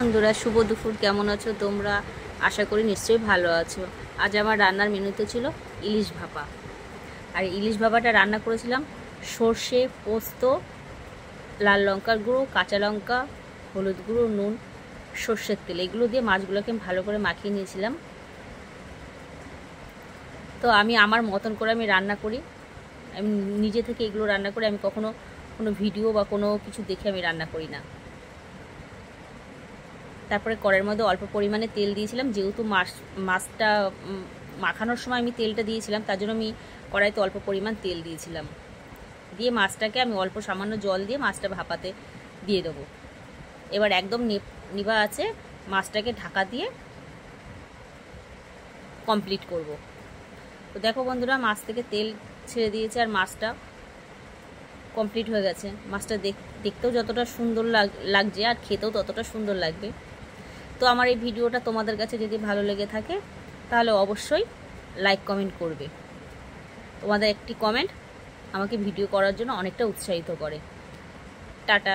বন্ধুরা শুভ দুপুর, কেমন আছো তোমরা? আশা করি নিশ্চয়ই ভালো আছো। আজ আমার রান্নার মেনুতে ছিল ইলিশ ভাপা। আর ইলিশ ভাপাটা রান্না করেছিলাম সর্ষে, পোস্ত, লাল লঙ্কার গুঁড়ো, কাঁচা লঙ্কা, হলুদ গুঁড়ো, নুন, সর্ষের তেল, এগুলো দিয়ে মাছগুলোকে ভালো করে মাখিয়ে নিয়েছিলাম। তো আমি আমার মতন করে আমি রান্না করি, আমি নিজে থেকে এগুলো রান্না করি। আমি কখনো কোনো ভিডিও বা কোনো কিছু দেখে আমি রান্না করি না। তারপরে কড়াইয়ের মধ্যে অল্প পরিমাণে তেল দিয়েছিলাম, যেহেতু মাছটা মাখানোর সময় আমি তেলটা দিয়েছিলাম, তার জন্য আমি কড়াইতে অল্প পরিমাণ তেল দিয়েছিলাম। দিয়ে মাছটাকে আমি অল্প সামান্য জল দিয়ে মাছটা ভাপাতে দিয়ে দেবো। এবার একদম নিভা আছে মাছটাকে ঢাকা দিয়ে কমপ্লিট করব। তো দেখো বন্ধুরা, মাছ থেকে তেল ছেড়ে দিয়েছে আর মাছটা কমপ্লিট হয়ে গেছে। মাছটা দেখতেও যতটা সুন্দর লাগছে আর খেতেও ততটা সুন্দর লাগবে। তো আমার এই ভিডিওটা তোমাদের কাছে যদি ভালো লেগে থাকে তাহলে অবশ্যই লাইক কমেন্ট করবে। তোমাদের একটি কমেন্ট আমাকে ভিডিও করার জন্য অনেকটা উৎসাহিত করে। টাটা।